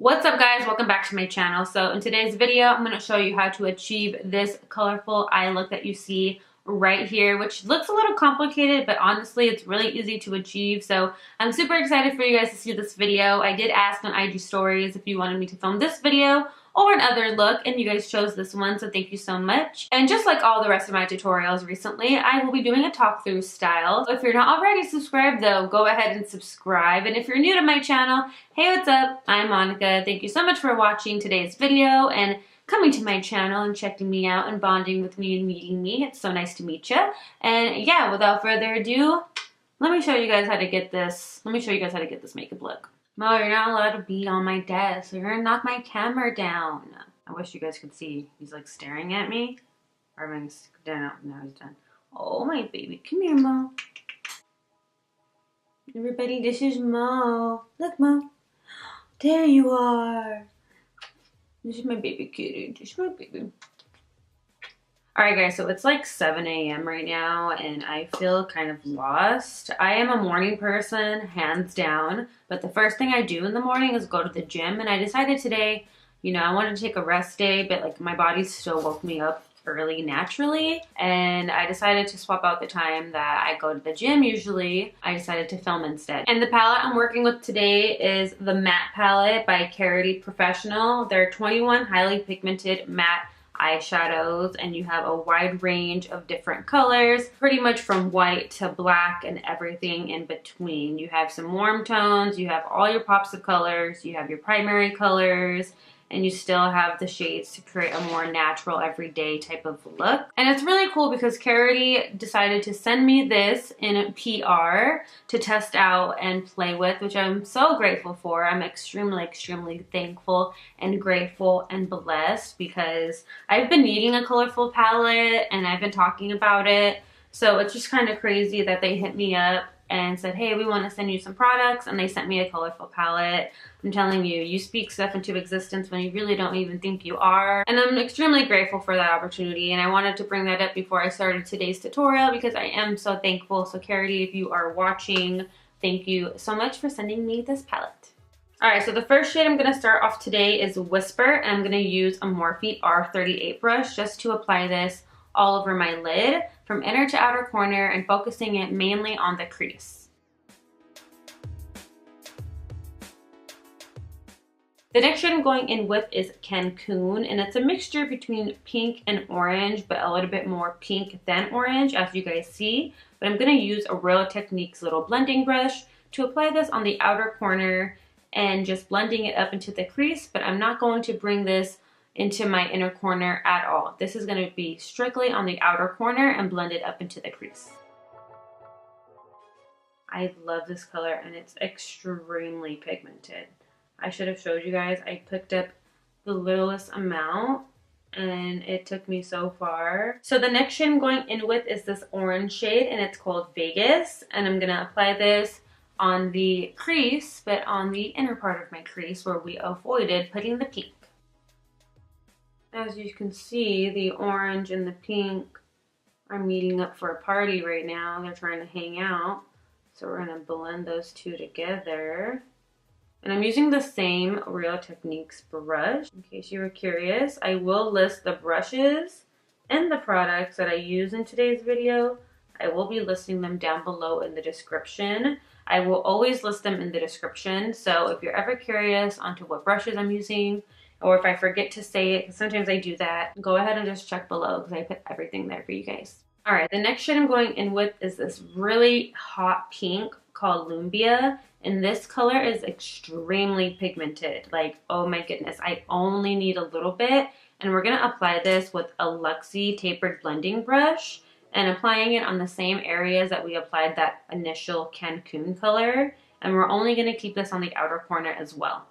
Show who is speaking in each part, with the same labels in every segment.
Speaker 1: What's up guys, welcome back to my channel. So in today's video, I'm going to show you how to achieve this colorful eye look that you see right here, which looks a little complicated, but honestly it's really easy to achieve. So I'm super excited for you guys to see this video. I did ask on IG stories if you wanted me to film this video or another look, and you guys chose this one, so thank you so much. And just like all the rest of my tutorials recently, I will be doing a talk through style. So if you're not already subscribed though, go ahead and subscribe. And if you're new to my channel, hey, what's up? I'm Monica. Thank you so much for watching today's video and coming to my channel and checking me out and bonding with me and meeting me. It's so nice to meet you. And yeah, without further ado, let me show you guys how to get this. Let me show you guys how to get this makeup look. Mo, you're not allowed to be on my desk. You're gonna knock my camera down. I wish you guys could see. He's like staring at me. Or am I done? No, he's done. Oh, my baby. Come here, Mo. Everybody, this is Mo. Look, Mo. There you are. This is my baby kitty. This is my baby. Alright guys, so it's like 7 a.m. right now and I feel kind of lost. I am a morning person, hands down, but the first thing I do in the morning is go to the gym, and I decided today, you know, I wanted to take a rest day, but like my body still woke me up early naturally, and I decided to swap out the time that I go to the gym usually. I decided to film instead. And the palette I'm working with today is the matte palette by KARITY Professional. They're 21 highly pigmented matte eyeshadows, and you have a wide range of different colors, pretty much from white to black and everything in between. You have some warm tones, you have all your pops of colors, you have your primary colors, and you still have the shades to create a more natural everyday type of look. And it's really cool because KARITY decided to send me this in PR to test out and play with, which I'm so grateful for. I'm extremely thankful and grateful and blessed because I've been needing a colorful palette and I've been talking about it. So it's just kind of crazy that they hit me up and said, hey, we want to send you some products, and they sent me a colorful palette. I'm telling you, you speak stuff into existence when you really don't even think you are. And I'm extremely grateful for that opportunity, and I wanted to bring that up before I started today's tutorial because I am so thankful. So KARITY, if you are watching, thank you so much for sending me this palette. Alright, so the first shade I'm going to start off today is Whisper, and I'm going to use a Morphe R38 brush just to apply this all over my lid from inner to outer corner and focusing it mainly on the crease. The next shade I'm going in with is Cancun, and it's a mixture between pink and orange, but a little bit more pink than orange, as you guys see. But I'm going to use a Real Techniques little blending brush to apply this on the outer corner and just blending it up into the crease, but I'm not going to bring this into my inner corner at all. This is going to be strictly on the outer corner and blended up into the crease. I love this color and it's extremely pigmented. I should have showed you guys. I picked up the littlest amount and it took me so far. So the next shade I'm going in with is this orange shade, and it's called Vegas, and I'm going to apply this on the crease, but on the inner part of my crease where we avoided putting the pink. As you can see, the orange and the pink are meeting up for a party right now. They're trying to hang out. So we're going to blend those two together. And I'm using the same Real Techniques brush. In case you were curious, I will list the brushes and the products that I use in today's video. I will be listing them down below in the description. I will always list them in the description. So if you're ever curious onto what brushes I'm using, or if I forget to say it, because sometimes I do that, go ahead and just check below because I put everything there for you guys. Alright, the next shade I'm going in with is this really hot pink called Lumbia, and this color is extremely pigmented. Like, oh my goodness, I only need a little bit, and we're going to apply this with a Luxie tapered blending brush and applying it on the same areas that we applied that initial Cancun color, and we're only going to keep this on the outer corner as well.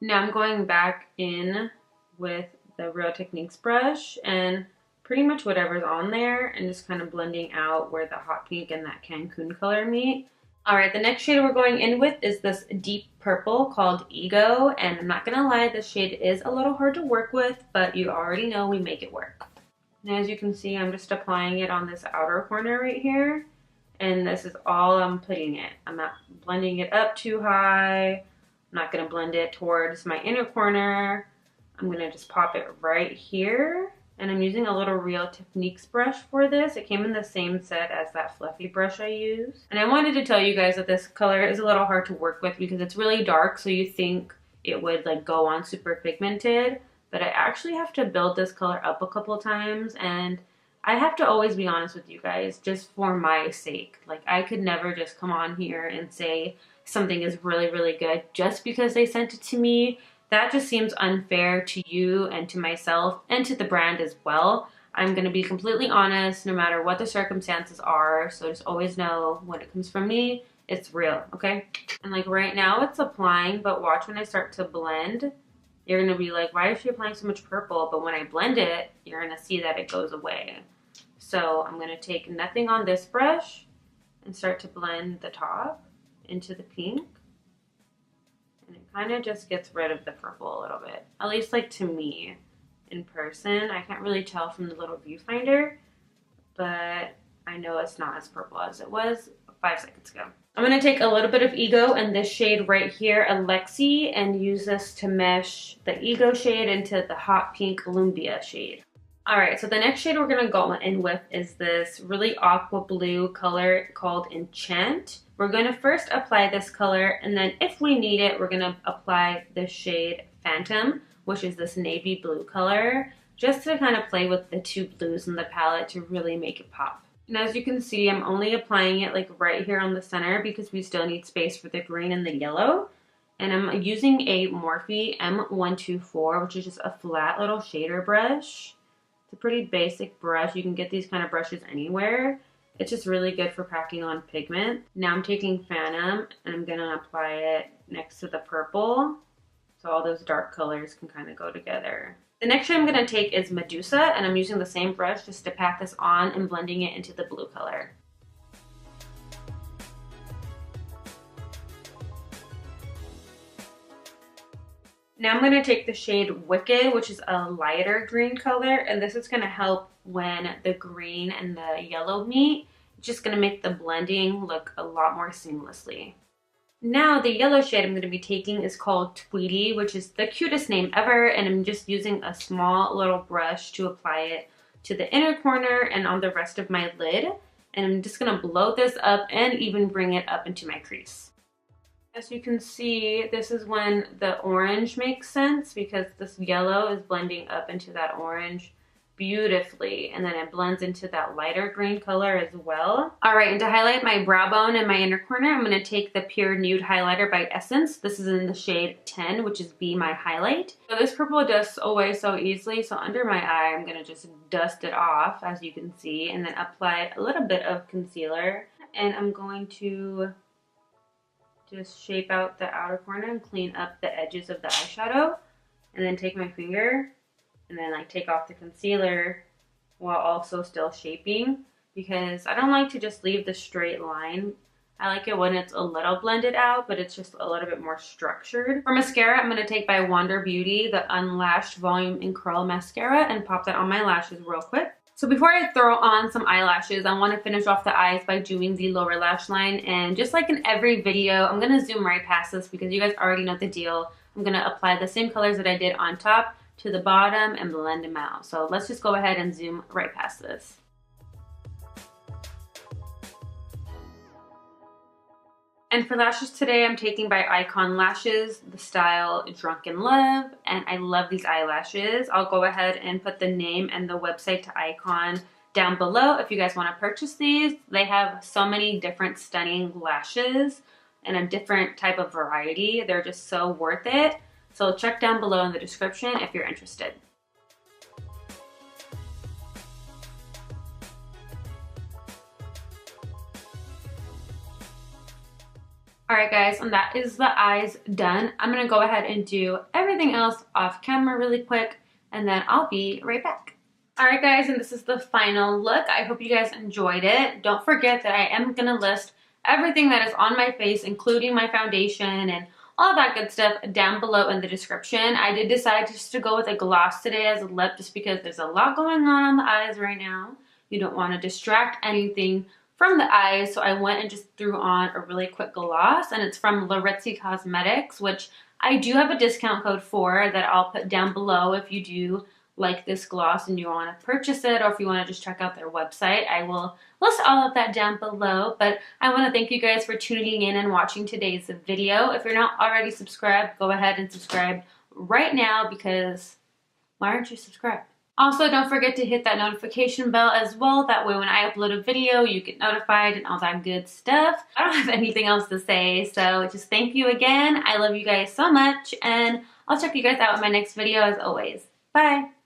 Speaker 1: Now I'm going back in with the Real Techniques brush and pretty much whatever's on there and just kind of blending out where the hot pink and that Cancun color meet. Alright, the next shade we're going in with is this deep purple called Ego, and I'm not going to lie, this shade is a little hard to work with, but you already know we make it work. And as you can see, I'm just applying it on this outer corner right here, and this is all I'm putting it. I'm not blending it up too high I'm not gonna blend it towards my inner corner. I'm gonna just pop it right here. And I'm using a little Real Techniques brush for this. It came in the same set as that fluffy brush I use. And I wanted to tell you guys that this color is a little hard to work with because it's really dark, so you think it would like go on super pigmented. But I actually have to build this color up a couple times, and I have to always be honest with you guys just for my sake. Like, I could never just come on here and say something is really, really good just because they sent it to me. That just seems unfair to you and to myself and to the brand as well. I'm going to be completely honest no matter what the circumstances are. So just always know when it comes from me, it's real, okay? And like right now it's applying, but watch when I start to blend. You're going to be like, why is she applying so much purple? But when I blend it, you're going to see that it goes away. So I'm going to take nothing on this brush and start to blend the top into the pink. And it kind of just gets rid of the purple a little bit. At least like to me in person. I can't really tell from the little viewfinder, but I know it's not as purple as it was 5 seconds ago. I'm going to take a little bit of Ego and this shade right here, Alexi, and use this to mesh the Ego shade into the hot pink Lumbia shade. Alright, so the next shade we're going to go in with is this really aqua blue color called Enchant. We're going to first apply this color, and then if we need it, we're going to apply the shade Phantom, which is this navy blue color, just to kind of play with the two blues in the palette to really make it pop. And as you can see, I'm only applying it like right here on the center because we still need space for the green and the yellow. And I'm using a Morphe M124, which is just a flat little shader brush. It's a pretty basic brush. You can get these kind of brushes anywhere. It's just really good for packing on pigment. Now I'm taking Phantom and I'm gonna apply it next to the purple so all those dark colors can kind of go together. The next shade I'm gonna take is Medusa, and I'm using the same brush just to pack this on and blending it into the blue color. Now I'm going to take the shade Wicked, which is a lighter green color, and this is going to help when the green and the yellow meet. It's just going to make the blending look a lot more seamlessly. Now the yellow shade I'm going to be taking is called Tweety, which is the cutest name ever, and I'm just using a small little brush to apply it to the inner corner and on the rest of my lid. And I'm just going to blow this up and even bring it up into my crease. As you can see, this is when the orange makes sense because this yellow is blending up into that orange beautifully, and then it blends into that lighter green color as well. All right, and to highlight my brow bone and my inner corner, I'm going to take the Pure Nude Highlighter by Essence. This is in the shade 10, which is Be My Highlight. So this purple dusts away so easily, so under my eye, I'm going to just dust it off, as you can see, and then apply a little bit of concealer, and I'm going to just shape out the outer corner and clean up the edges of the eyeshadow, and then take my finger and then like take off the concealer while also still shaping, because I don't like to just leave the straight line. I like it when it's a little blended out, but it's just a little bit more structured. For mascara, I'm going to take by Wander Beauty the Unlashed Volume and Curl Mascara and pop that on my lashes real quick. So before I throw on some eyelashes, I want to finish off the eyes by doing the lower lash line. And just like in every video, I'm going to zoom right past this because you guys already know the deal. I'm going to apply the same colors that I did on top to the bottom and blend them out. So let's just go ahead and zoom right past this. And for lashes today, I'm taking by iiKON lashes, the style Drunken Love, and I love these eyelashes. I'll go ahead and put the name and the website to iiKON down below if you guys want to purchase these. They have so many different stunning lashes and a different type of variety. They're just so worth it. So check down below in the description if you're interested. Alright guys, and that is the eyes done. I'm going to go ahead and do everything else off camera really quick, and then I'll be right back. Alright guys, and this is the final look. I hope you guys enjoyed it. Don't forget that I am going to list everything that is on my face, including my foundation and all that good stuff, down below in the description. I did decide just to go with a gloss today as a lip just because there's a lot going on the eyes right now. You don't want to distract anything from the eyes, so I went and just threw on a really quick gloss, and it's from LARITZY Cosmetics, which I do have a discount code for that I'll put down below if you do like this gloss and you want to purchase it, or if you want to just check out their website. I will list all of that down below, but I want to thank you guys for tuning in and watching today's video. If you're not already subscribed, go ahead and subscribe right now, because why aren't you subscribed? Also, don't forget to hit that notification bell as well. That way when I upload a video, you get notified and all that good stuff. I don't have anything else to say, so just thank you again. I love you guys so much, and I'll check you guys out in my next video as always. Bye!